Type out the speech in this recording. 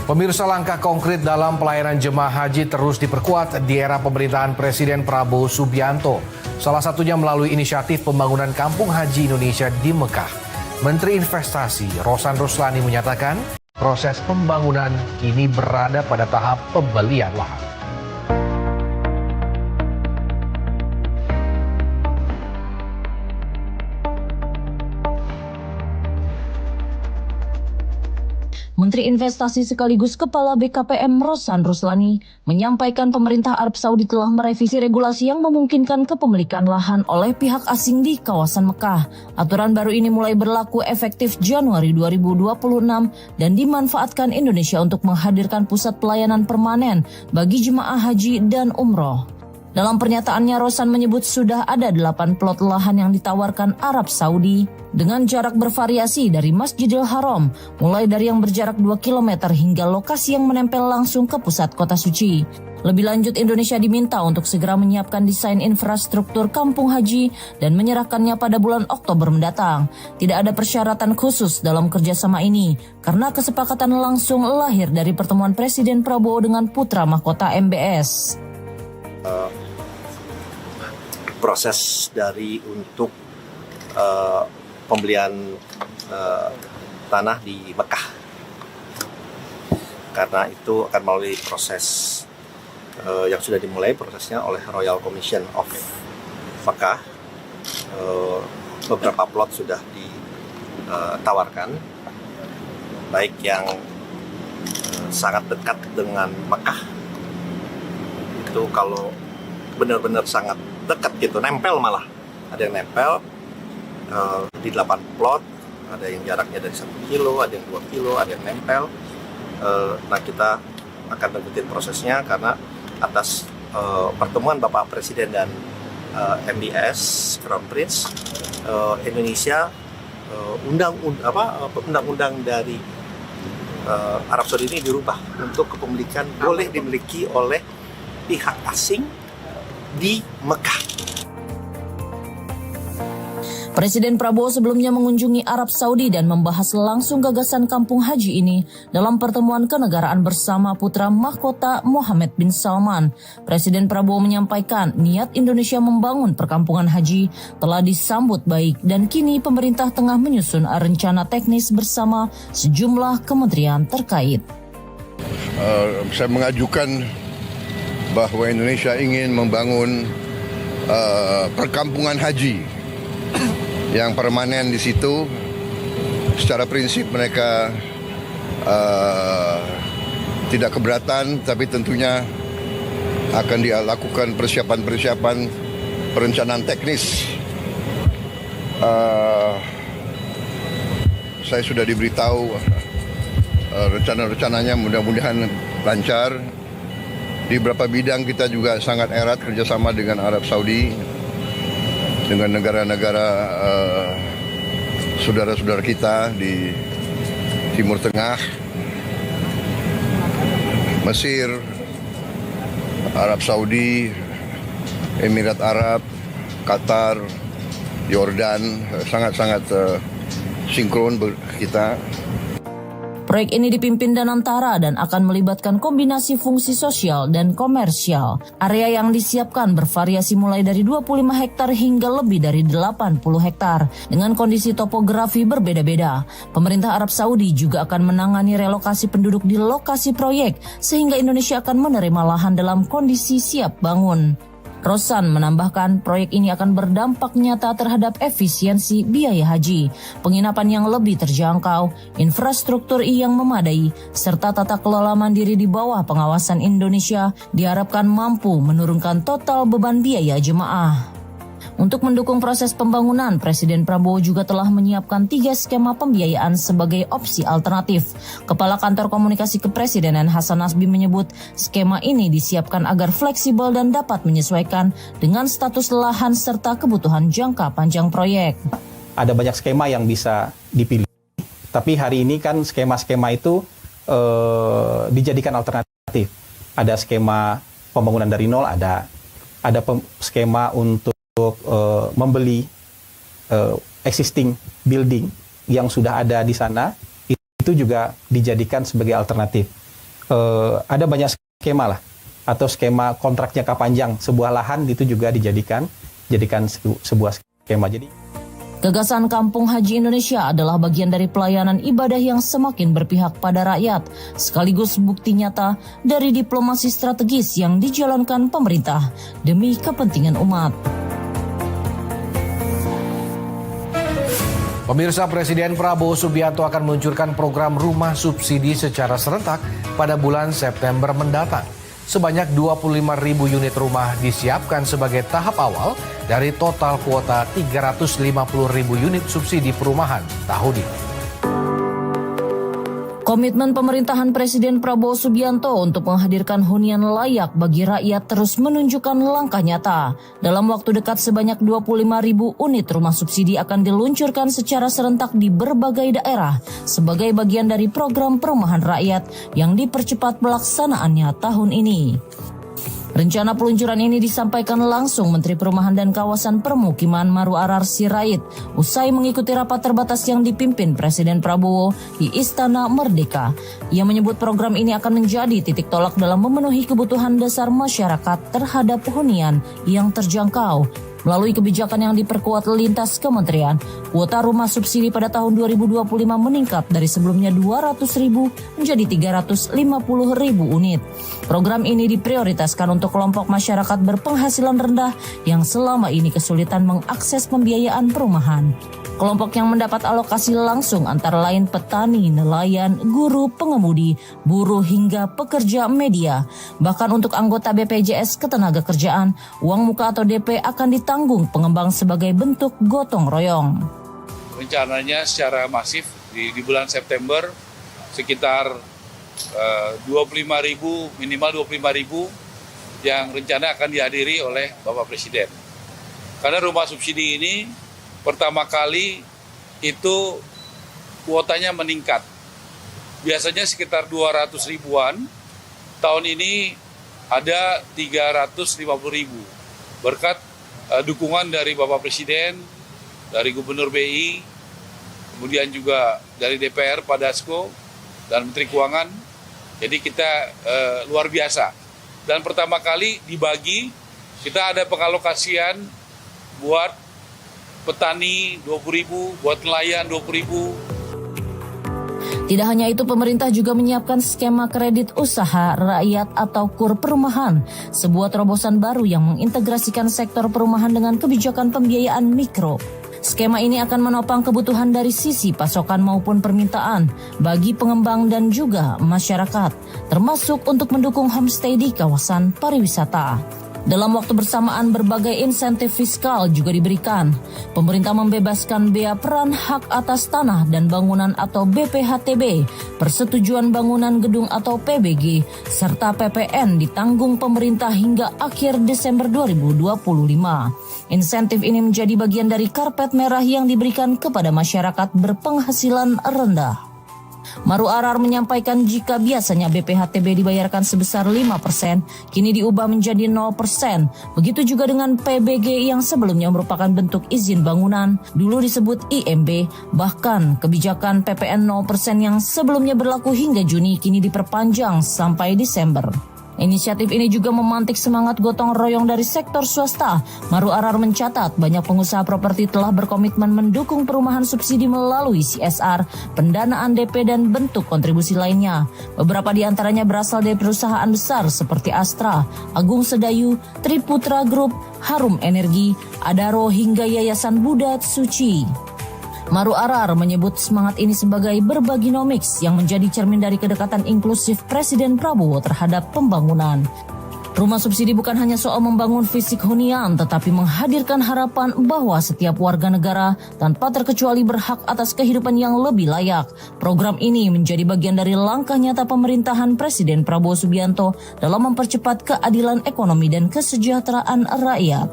Pemirsa, langkah konkret dalam pelayanan jemaah haji terus diperkuat di era pemerintahan Presiden Prabowo Subianto. Salah satunya melalui inisiatif pembangunan Kampung Haji Indonesia di Mekah. Menteri Investasi Rosan Ruslani menyatakan proses pembangunan kini berada pada tahap pembelian lahan. Menteri Investasi sekaligus Kepala BKPM Rosan Ruslani menyampaikan pemerintah Arab Saudi telah merevisi regulasi yang memungkinkan kepemilikan lahan oleh pihak asing di kawasan Mekah. Aturan baru ini mulai berlaku efektif Januari 2026 dan dimanfaatkan Indonesia untuk menghadirkan pusat pelayanan permanen bagi jemaah haji dan umroh. Dalam pernyataannya, Rosan menyebut sudah ada 8 plot lahan yang ditawarkan Arab Saudi dengan jarak bervariasi dari Masjidil Haram, mulai dari yang berjarak 2 km hingga lokasi yang menempel langsung ke pusat kota suci. Lebih lanjut, Indonesia diminta untuk segera menyiapkan desain infrastruktur kampung haji dan menyerahkannya pada bulan Oktober mendatang. Tidak ada persyaratan khusus dalam kerjasama ini, karena kesepakatan langsung lahir dari pertemuan Presiden Prabowo dengan putra mahkota MBS. Proses dari untuk pembelian tanah di Mekah, karena itu akan melalui proses yang sudah dimulai prosesnya oleh Royal Commission of Mekah. Beberapa plot sudah ditawarkan, baik yang sangat dekat dengan Mekah, itu kalau benar-benar sangat dekat gitu, nempel malah. Ada yang nempel di 8 plot, ada yang jaraknya dari 1 kilo, ada yang 2 kilo, ada yang nempel. Nah, kita akan lanjutin prosesnya karena atas pertemuan Bapak Presiden dan MBS Crown Prince, Indonesia undang-undang dari Arab Saudi ini dirubah untuk kepemilikan boleh dimiliki oleh pihak asing di Mekah. Presiden Prabowo sebelumnya mengunjungi Arab Saudi dan membahas langsung gagasan kampung haji ini dalam pertemuan kenegaraan bersama putra mahkota Mohammed bin Salman. Presiden Prabowo menyampaikan niat Indonesia membangun perkampungan haji telah disambut baik dan kini pemerintah tengah menyusun rencana teknis bersama sejumlah kementerian terkait. Saya mengajukan bahwa Indonesia ingin membangun perkampungan haji yang permanen di situ. Secara prinsip mereka tidak keberatan, tapi tentunya akan dilakukan persiapan perencanaan teknis. Saya sudah diberitahu rencana-rencananya, mudah-mudahan lancar. Di beberapa bidang kita juga sangat erat kerjasama dengan Arab Saudi, dengan negara-negara saudara-saudara kita di Timur Tengah, Mesir, Arab Saudi, Emirat Arab, Qatar, Yordan, sangat-sangat sinkron kita. Proyek ini dipimpin Danantara dan akan melibatkan kombinasi fungsi sosial dan komersial. Area yang disiapkan bervariasi mulai dari 25 hektar hingga lebih dari 80 hektar dengan kondisi topografi berbeda-beda. Pemerintah Arab Saudi juga akan menangani relokasi penduduk di lokasi proyek sehingga Indonesia akan menerima lahan dalam kondisi siap bangun. Rosan menambahkan proyek ini akan berdampak nyata terhadap efisiensi biaya haji, penginapan yang lebih terjangkau, infrastruktur yang memadai, serta tata kelola mandiri di bawah pengawasan Indonesia diharapkan mampu menurunkan total beban biaya jemaah. Untuk mendukung proses pembangunan, Presiden Prabowo juga telah menyiapkan 3 skema pembiayaan sebagai opsi alternatif. Kepala Kantor Komunikasi Kepresidenan Hasan Nasbi menyebut skema ini disiapkan agar fleksibel dan dapat menyesuaikan dengan status lahan serta kebutuhan jangka panjang proyek. Ada banyak skema yang bisa dipilih, tapi hari ini kan skema-skema itu dijadikan alternatif. Ada skema pembangunan dari nol, ada skema untuk membeli existing building yang sudah ada di sana, itu juga dijadikan sebagai alternatif. ada banyak skema lah, atau skema kontrak jangka panjang. Sebuah lahan itu juga dijadikan sebuah skema. Jadi Gagasan Kampung Haji Indonesia adalah bagian dari pelayanan ibadah yang semakin berpihak pada rakyat, sekaligus bukti nyata dari diplomasi strategis yang dijalankan pemerintah demi kepentingan umat. Pemirsa, Presiden Prabowo Subianto akan meluncurkan program rumah subsidi secara serentak pada bulan September mendatang. Sebanyak 25.000 unit rumah disiapkan sebagai tahap awal dari total kuota 350.000 unit subsidi perumahan tahun ini. Komitmen pemerintahan Presiden Prabowo Subianto untuk menghadirkan hunian layak bagi rakyat terus menunjukkan langkah nyata. Dalam waktu dekat sebanyak 25.000 unit rumah subsidi akan diluncurkan secara serentak di berbagai daerah sebagai bagian dari program perumahan rakyat yang dipercepat pelaksanaannya tahun ini. Rencana peluncuran ini disampaikan langsung Menteri Perumahan dan Kawasan Permukiman Maru Arar Sirait usai mengikuti rapat terbatas yang dipimpin Presiden Prabowo di Istana Merdeka. Ia menyebut program ini akan menjadi titik tolak dalam memenuhi kebutuhan dasar masyarakat terhadap hunian yang terjangkau. Melalui kebijakan yang diperkuat lintas kementerian, kuota rumah subsidi pada tahun 2025 meningkat dari sebelumnya 200.000 menjadi 350.000 unit. Program ini diprioritaskan untuk kelompok masyarakat berpenghasilan rendah yang selama ini kesulitan mengakses pembiayaan perumahan. Kelompok yang mendapat alokasi langsung antara lain petani, nelayan, guru, pengemudi, buruh hingga pekerja media. Bahkan untuk anggota BPJS Ketenagakerjaan, uang muka atau DP akan ditanggung pengembang sebagai bentuk gotong royong. Rencananya secara masif di bulan September sekitar 25.000, minimal 25.000 yang rencana akan dihadiri oleh Bapak Presiden. Karena rumah subsidi ini pertama kali itu kuotanya meningkat. Biasanya sekitar 200 ribuan, tahun ini ada 350.000. Berkat dukungan dari Bapak Presiden, dari Gubernur BI, kemudian juga dari DPR, Pak Dasko, dan Menteri Keuangan. Jadi kita luar biasa. Dan pertama kali dibagi, kita ada pengalokasian buat petani 20.000, buat nelayan 20.000. Tidak hanya itu, pemerintah juga menyiapkan skema kredit usaha rakyat atau KUR perumahan, sebuah terobosan baru yang mengintegrasikan sektor perumahan dengan kebijakan pembiayaan mikro. Skema ini akan menopang kebutuhan dari sisi pasokan maupun permintaan bagi pengembang dan juga masyarakat, termasuk untuk mendukung homestay di kawasan pariwisata. Dalam waktu bersamaan, berbagai insentif fiskal juga diberikan. Pemerintah membebaskan bea peran hak atas tanah dan bangunan atau BPHTB, persetujuan bangunan gedung atau PBG, serta PPN ditanggung pemerintah hingga akhir Desember 2025. Insentif ini menjadi bagian dari karpet merah yang diberikan kepada masyarakat berpenghasilan rendah. Maru Arar menyampaikan jika biasanya BPHTB dibayarkan sebesar 5%, kini diubah menjadi 0%. Begitu juga dengan PBG yang sebelumnya merupakan bentuk izin bangunan, dulu disebut IMB. Bahkan kebijakan PPN 0% yang sebelumnya berlaku hingga Juni kini diperpanjang sampai Desember. Inisiatif ini juga memantik semangat gotong royong dari sektor swasta. Maru Arar mencatat banyak pengusaha properti telah berkomitmen mendukung perumahan subsidi melalui CSR, pendanaan DP dan bentuk kontribusi lainnya. Beberapa di antaranya berasal dari perusahaan besar seperti Astra, Agung Sedayu, Triputra Group, Harum Energi, Adaro hingga Yayasan Buddha Suci. Maru Arar menyebut semangat ini sebagai berbaginomics yang menjadi cermin dari kedekatan inklusif Presiden Prabowo terhadap pembangunan. Rumah subsidi bukan hanya soal membangun fisik hunian, tetapi menghadirkan harapan bahwa setiap warga negara tanpa terkecuali berhak atas kehidupan yang lebih layak. Program ini menjadi bagian dari langkah nyata pemerintahan Presiden Prabowo Subianto dalam mempercepat keadilan ekonomi dan kesejahteraan rakyat.